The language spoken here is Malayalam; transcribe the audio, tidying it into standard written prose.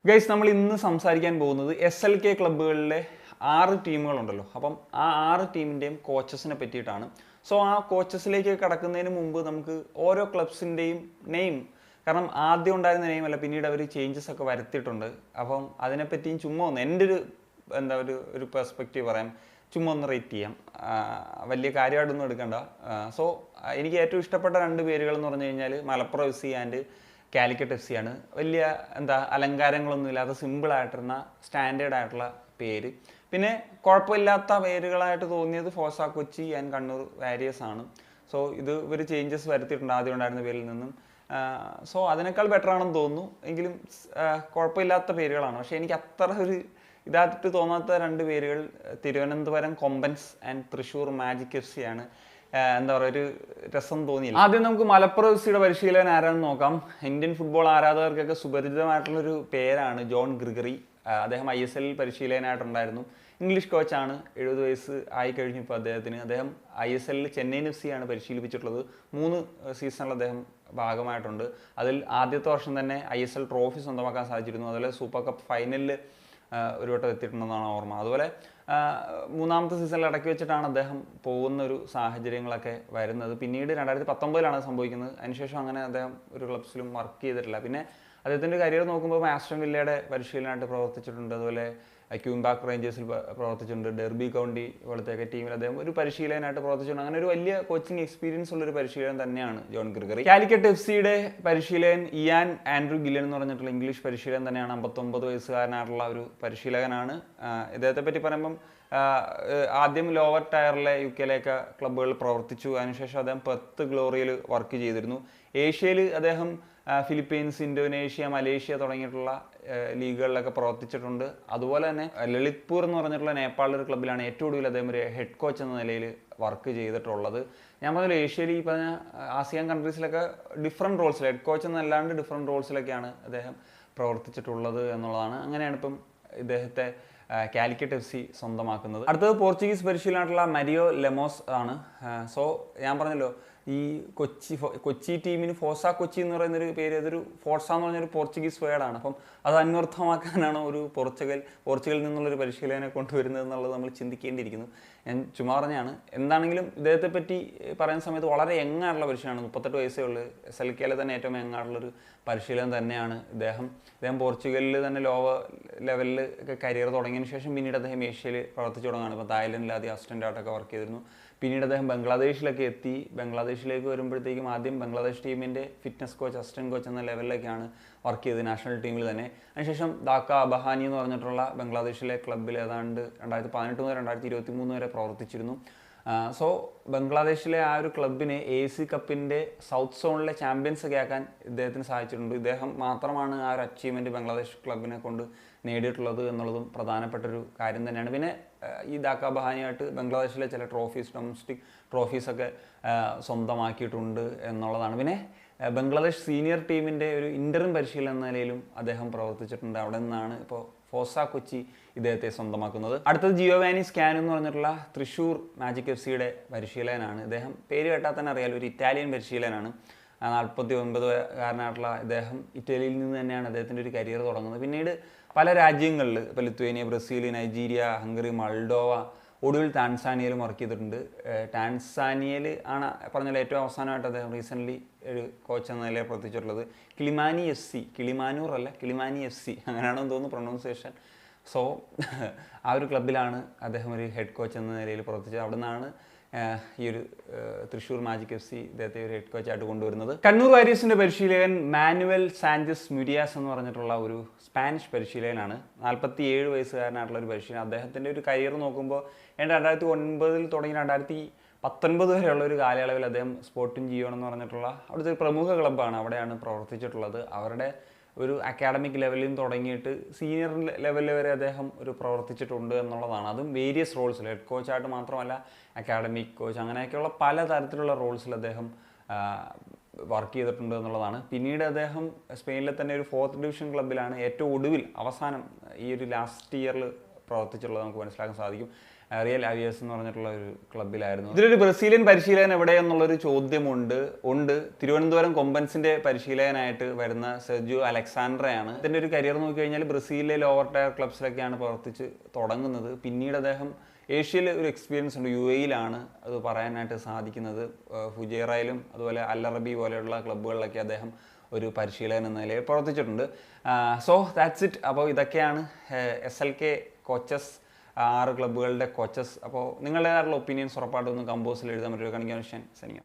ഗൈസ്, നമ്മൾ ഇന്ന് സംസാരിക്കാൻ പോകുന്നത് SLK ക്ലബ്ബുകളിലെ 6 ടീമുകളുണ്ടല്ലോ. അപ്പം ആ 6 ടീമിൻ്റെയും കോച്ചസിനെ പറ്റിയിട്ടാണ്. സോ ആ കോച്ചസിലേക്ക് കടക്കുന്നതിന് മുമ്പ് നമുക്ക് ഓരോ ക്ലബ്സിൻ്റെയും നെയിം, കാരണം ആദ്യം ഉണ്ടായിരുന്ന നെയിം അല്ല, പിന്നീട് അവർ ചേഞ്ചസ് ഒക്കെ വരുത്തിയിട്ടുണ്ട്. അപ്പം അതിനെപ്പറ്റിയും ചുമ്മാ ഒന്ന് എൻ്റെ ഒരു പെർസ്പെക്റ്റീവ് പറയാം, ചുമ്മാ ഒന്ന് റേറ്റ് ചെയ്യാം. വലിയ കാര്യമായിട്ടൊന്നും എടുക്കണ്ട. സോ എനിക്ക് ഏറ്റവും ഇഷ്ടപ്പെട്ട 2 പേരുകൾ എന്ന് പറഞ്ഞു കഴിഞ്ഞാൽ Malappuram FC and Calicut FC ആണ്. വലിയ അലങ്കാരങ്ങളൊന്നും ഇല്ലാത്ത സിമ്പിളായിട്ടിരുന്ന സ്റ്റാൻഡേർഡ് ആയിട്ടുള്ള പേര്. പിന്നെ കുഴപ്പമില്ലാത്ത പേരുകളായിട്ട് തോന്നിയത് four Kochi and Kannur warriors ആണ്. സോ ഇവർ ചേഞ്ചസ് വരുത്തിയിട്ടുണ്ട് ആദ്യം ഉണ്ടായിരുന്ന പേരിൽ നിന്നും. സോ അതിനേക്കാൾ ബെറ്റർ ആണെന്ന് തോന്നുന്നു. എങ്കിലും കുഴപ്പമില്ലാത്ത പേരുകളാണ്. പക്ഷേ എനിക്ക് അത്ര ഒരു ഇതായിട്ട് തോന്നാത്ത 2 പേരുകൾ Thiruvananthapuram Kombans and Thrissur magic FC ആണ്. ഒരു രസം തോന്നിയില്ല. ആദ്യം നമുക്ക് മലപ്പുറം FC യുടെ പരിശീലകൻ ആരാണെന്ന് നോക്കാം. ഇന്ത്യൻ ഫുട്ബോൾ ആരാധകർക്കൊക്കെ സുപരിചിതമായിട്ടുള്ളൊരു പേരാണ് ജോൺ ഗ്രിഗറി. അദ്ദേഹം ISL പരിശീലകനായിട്ടുണ്ടായിരുന്നു. ഇംഗ്ലീഷ് കോച്ചാണ്. 70 വയസ്സ് ആയി കഴിഞ്ഞു ഇപ്പോൾ അദ്ദേഹത്തിന്. അദ്ദേഹം ISL ചെന്നൈയിൻ FC ആണ് പരിശീലിപ്പിച്ചിട്ടുള്ളത്. 3 സീസണിൽ അദ്ദേഹം ഭാഗമായിട്ടുണ്ട്. അതിൽ ആദ്യത്തെ വർഷം തന്നെ ISL ട്രോഫി സ്വന്തമാക്കാൻ സാധിച്ചിരുന്നു. അതുപോലെ സൂപ്പർ കപ്പ് ഫൈനലിൽ ഒരു വട്ടം എത്തിയിട്ടുണ്ടെന്നാണ് ഓർമ്മ. അതുപോലെ 3ാമത്തെ സീസണിൽ ഇടയ്ക്ക് വെച്ചിട്ടാണ് അദ്ദേഹം പോകുന്ന ഒരു സാഹചര്യങ്ങളൊക്കെ വരുന്നത്. പിന്നീട് 2019 സംഭവിക്കുന്നത്. അതിനുശേഷം അങ്ങനെ അദ്ദേഹം ഒരു ക്ലബ്സിലും വർക്ക് ചെയ്തിട്ടില്ല. പിന്നെ അദ്ദേഹത്തിൻ്റെ കരിയർ നോക്കുമ്പോൾ ആസ്റ്റൺ വില്ലയുടെ പരിശീലനമായിട്ട് പ്രവർത്തിച്ചിട്ടുണ്ട്. അതുപോലെ ക്യൂംബാക്ക് റേഞ്ചേഴ്സിൽ പ്രവർത്തിച്ചിട്ടുണ്ട്. ഡെർബി കൗണ്ടി പോലത്തെയൊക്കെ ടീമിൽ അദ്ദേഹം ഒരു പരിശീലകനായിട്ട് പ്രവർത്തിച്ചിട്ടുണ്ട്. അങ്ങനെ ഒരു വലിയ കോച്ചിങ് എക്സ്പീരിയൻസ് ഉള്ളൊരു പരിശീലകൻ തന്നെയാണ് ജോൺ ഗ്രിഗറി. കാലിക്കറ്റ് FC യുടെ പരിശീലകൻ ഇയാൻ ആൻഡ്രൂ ഗില്ലൻ എന്ന് പറഞ്ഞിട്ടുള്ള ഇംഗ്ലീഷ് പരിശീലകൻ തന്നെയാണ്. 59 വയസ്സുകാരനായിട്ടുള്ള ഒരു പരിശീലകനാണ്. ഇദ്ദേഹത്തെ പറ്റി പറയുമ്പം ആദ്യം ലോവർ ടയറിലെ UK ക്ലബ്ബുകളിൽ പ്രവർത്തിച്ചു. അതിനുശേഷം അദ്ദേഹം പെർത്ത് ഗ്ലോറിയിൽ വർക്ക് ചെയ്തിരുന്നു. ഏഷ്യയിൽ അദ്ദേഹം ഫിലിപ്പീൻസ്, ഇന്തോനേഷ്യ, മലേഷ്യ തുടങ്ങിയിട്ടുള്ള ലീഗുകളിലൊക്കെ പ്രവർത്തിച്ചിട്ടുണ്ട്. അതുപോലെ തന്നെ ലളിത്പൂർ എന്ന് പറഞ്ഞിട്ടുള്ള നേപ്പാളിലൊരു ക്ലബ്ബിലാണ് ഏറ്റവും ഒടുവിൽ അദ്ദേഹം ഒരു ഹെഡ് കോച്ച് എന്ന നിലയിൽ വർക്ക് ചെയ്തിട്ടുള്ളത്. ഞാൻ പറഞ്ഞ ഏഷ്യയിൽ ഈ പറഞ്ഞ ആസിയാൻ കൺട്രീസിലൊക്കെ ഡിഫറെൻറ്റ് റോൾസിൽ, ഹെഡ് കോച്ച് എന്നല്ലാണ്ട് ഡിഫറെൻറ്റ് റോൾസിലൊക്കെയാണ് അദ്ദേഹം പ്രവർത്തിച്ചിട്ടുള്ളത് എന്നുള്ളതാണ്. അങ്ങനെയാണ് ഇപ്പം ഇദ്ദേഹത്തെ കാലിക്കറ്റ് FC സ്വന്തമാക്കുന്നത്. അടുത്തത് പോർച്ചുഗീസ് പരിശീലനമായിട്ടുള്ള മരിയോ ലെമോസ് ആണ്. സോ ഞാൻ പറഞ്ഞല്ലോ, ഈ കൊച്ചി ടീമിന് ഫോസ കൊച്ചി എന്ന് പറയുന്നൊരു പേര്, അതൊരു ഫോർസ എന്ന് പറഞ്ഞൊരു പോർച്ചുഗീസ് വേർഡാണ്. അപ്പം അത് അന്വർത്ഥമാക്കാനാണ് ഒരു പോർച്ചുഗലിൽ നിന്നുള്ളൊരു പരിശീലകനെ കൊണ്ടുവരുന്നത് എന്നുള്ളത് നമ്മൾ ചിന്തിക്കേണ്ടിയിരിക്കുന്നു. ഞാൻ ചുമ്മാ പറഞ്ഞാണ്. എന്താണെങ്കിലും ഇദ്ദേഹത്തെ പറ്റി പറയുന്ന സമയത്ത് വളരെ യങ്ങായിട്ടുള്ള പരിശീലനമാണ്. 38 വയസ്സേ ഉള്ളൂ. SLKയിലെ തന്നെ ഏറ്റവും യങ്ങായിട്ടുള്ളൊരു പരിശീലകൻ തന്നെയാണ് ഇദ്ദേഹം. പോർച്ചുഗലിൽ തന്നെ ലോവർ ലെവലിൽ ഒക്കെ കരിയർ തുടങ്ങിയതിന് ശേഷം പിന്നീട് അദ്ദേഹം ഏഷ്യയിൽ പ്രവർത്തിച്ചു തുടങ്ങുകയാണ്. ഇപ്പോൾ തായ്ലൻഡിൽ ആദ്യം അസിസ്റ്റൻ്റായിട്ടൊക്കെ വർക്ക് ചെയ്തിരുന്നു. പിന്നീട് അദ്ദേഹം ബംഗ്ലാദേശിലൊക്കെ എത്തി. ബംഗ്ലാദേശിലേക്ക് വരുമ്പോഴത്തേക്കും ആദ്യം ബംഗ്ലാദേശ് ടീമിൻ്റെ ഫിറ്റ്നസ് കോച്ച്, അസിസ്റ്റൻറ്റ് കോച്ച് എന്ന ലെവലിലേക്കാണ് വർക്ക് ചെയ്തത്, നാഷണൽ ടീമിൽ തന്നെ. അതിനുശേഷം ധാക്ക അബഹാനി എന്ന് പറഞ്ഞിട്ടുള്ള ബംഗ്ലാദേശിലെ ക്ലബ്ബിൽ ഏതാണ്ട് 2018 മുതൽ 2023 വരെ പ്രവർത്തിച്ചിരുന്നു. സോ ബംഗ്ലാദേശിലെ ആ ഒരു ക്ലബിനെ AFC കപ്പിൻ്റെ സൗത്ത് സോണിലെ ചാമ്പ്യൻസ് ഒക്കെ ആക്കാൻ ഇദ്ദേഹത്തിന് സാധിച്ചിട്ടുണ്ട്. ഇദ്ദേഹം മാത്രമാണ് ആ ഒരു അച്ചീവ്മെൻറ്റ് ബംഗ്ലാദേശ് ക്ലബിനെ കൊണ്ട് നേടിയിട്ടുള്ളത് എന്നുള്ളതും പ്രധാനപ്പെട്ടൊരു കാര്യം തന്നെയാണ്. പിന്നെ ഈ ധാക്ക ബഹാനിയായിട്ട് ബംഗ്ലാദേശിലെ ചില ഡൊമസ്റ്റിക് ട്രോഫീസൊക്കെ സ്വന്തമാക്കിയിട്ടുണ്ട് എന്നുള്ളതാണ്. പിന്നെ ബംഗ്ലാദേശ് സീനിയർ ടീമിൻ്റെ ഒരു ഇൻ്ററിം പരിശീലന എന്ന നിലയിലും അദ്ദേഹം പ്രവർത്തിച്ചിട്ടുണ്ട്. അവിടെ നിന്നാണ് ഇപ്പോൾ ഫോസ കൊച്ചി ഇദ്ദേഹത്തെ സ്വന്തമാക്കുന്നത്. അടുത്തത് ജിയോവാനി സ്കാനു എന്ന് പറഞ്ഞിട്ടുള്ള തൃശ്ശൂർ മാജിക് FC യുടെ പരിശീലകനാണ്. ഇദ്ദേഹം പേര് കേട്ടാൽ തന്നെ അറിയാലോ, ഒരു ഇറ്റാലിയൻ പരിശീലകനാണ്. 49കാരനായിട്ടുള്ള ഇദ്ദേഹം ഇറ്റലിയിൽ നിന്ന് തന്നെയാണ് അദ്ദേഹത്തിൻ്റെ ഒരു കരിയർ തുടങ്ങുന്നത്. പിന്നീട് പല രാജ്യങ്ങളിൽ, ഇപ്പോൾ Lithuania, Brazil, Nigeria, Hungary, Moldova, ഒടുവിൽ ടാൻസാനിയയിലും വർക്ക് ചെയ്തിട്ടുണ്ട്. ടാൻസാനിയയിൽ ആണ് പറഞ്ഞാൽ ഏറ്റവും അവസാനമായിട്ട് അദ്ദേഹം റീസെൻ്റ്ലി ഒരു കോച്ച് എന്ന നിലയിൽ പ്രവർത്തിച്ചിട്ടുള്ളത്. കിളിമാനി FC, കിളിമാനൂർ അല്ല, കിളിമാനി FC അങ്ങനെയാണെന്ന് തോന്നുന്നു പ്രൊണൗൺസിയേഷൻ. സോ ആ ഒരു ക്ലബ്ബിലാണ് അദ്ദേഹം ഒരു ഹെഡ് കോച്ച് എന്ന നിലയിൽ പ്രവർത്തിച്ചത്. അവിടെ നിന്നാണ് ഈ ഒരു തൃശ്ശൂർ മാജിക് FC ഇദ്ദേഹത്തെ ഒരു ഹെഡ് കോച്ചായിട്ട് കൊണ്ടുവരുന്നത്. കണ്ണൂർ വാരിയേഴ്സിൻ്റെ പരിശീലകൻ മാനുവൽ സാഞ്ചസ് മുരിയാസ് എന്ന് പറഞ്ഞിട്ടുള്ള ഒരു സ്പാനിഷ് പരിശീലകനാണ്. 47 വയസ്സുകാരനായിട്ടുള്ള ഒരു പരിശീലകൻ. അദ്ദേഹത്തിൻ്റെ ഒരു കരിയർ നോക്കുമ്പോൾ 2009 തുടങ്ങി 2019 വരെയുള്ള ഒരു കാലയളവിൽ അദ്ദേഹം സ്പോർട്ടിംഗ് ജിയോൺ എന്ന് പറഞ്ഞിട്ടുള്ള അവിടുത്തെ ഒരു പ്രമുഖ ക്ലബ്ബാണ്, അവിടെയാണ് പ്രവർത്തിച്ചിട്ടുള്ളത്. അവരുടെ ഒരു അക്കാഡമിക് ലെവലിൽ തുടങ്ങിയിട്ട് സീനിയർ ലെവലിൽ വരെ അദ്ദേഹം ഒരു പ്രവർത്തിച്ചിട്ടുണ്ട് എന്നുള്ളതാണ്. അതും വേരിയസ് റോൾസിൽ, ഹെഡ് കോച്ചായിട്ട് മാത്രമല്ല, അക്കാഡമിക് കോച്ച്, അങ്ങനെയൊക്കെയുള്ള പല തരത്തിലുള്ള റോൾസിൽ അദ്ദേഹം വർക്ക് ചെയ്തിട്ടുണ്ട് എന്നുള്ളതാണ്. പിന്നീട് അദ്ദേഹം സ്പെയിനിലെ തന്നെ ഒരു 4th ഡിവിഷൻ ക്ലബ്ബിലാണ് ഏറ്റവും ഒടുവിൽ അവസാനം ഈ ഒരു ലാസ്റ്റ് ഇയറിൽ പ്രവർത്തിച്ചുള്ളത് നമുക്ക് മനസ്സിലാക്കാൻ സാധിക്കും. റിയൽ അവിയേഴ്സ് എന്ന് പറഞ്ഞിട്ടുള്ള ഒരു ക്ലബ്ബിലായിരുന്നു. ഇതിലൊരു ബ്രസീലിയൻ പരിശീലകൻ എവിടെയെന്നുള്ളൊരു ചോദ്യമുണ്ട്. തിരുവനന്തപുരം കൊമ്പൻസിന്റെ പരിശീലകനായിട്ട് വരുന്ന സെർജിയോ അലക്സാൻഡ്രയാണ്. ഇതിൻ്റെ ഒരു കരിയർ നോക്കിക്കഴിഞ്ഞാൽ ബ്രസീലിലെ ലോവർ ടയർ ക്ലബ്സിലൊക്കെയാണ് പ്രവർത്തിച്ച് തുടങ്ങുന്നത്. പിന്നീട് അദ്ദേഹം ഏഷ്യയിൽ ഒരു എക്സ്പീരിയൻസ് ഉണ്ട്, UAE-യിലാണ് അത് പറയാനായിട്ട് സാധിക്കുന്നത്. ഫുജൈറയിലും അതുപോലെ അൽ അറബി പോലെയുള്ള ക്ലബ്ബുകളിലൊക്കെ അദ്ദേഹം ഒരു പരിശീലകൻ എന്ന നിലയിൽ പ്രവർത്തിച്ചിട്ടുണ്ട്. So that's it. അപ്പോൾ ഇതൊക്കെയാണ് SLK കോച്ചസ്, 6 ക്ലബ്ബുകളുടെ കോച്ചസ്. അപ്പോൾ നിങ്ങളുടേതായിട്ടുള്ള ഒപ്പീനിയൻസ് ഉറപ്പായിട്ടൊന്ന് കമ്പോസിൽ എഴുതാൻ പറ്റുമോ? കാണിക്കാൻ സനിയ.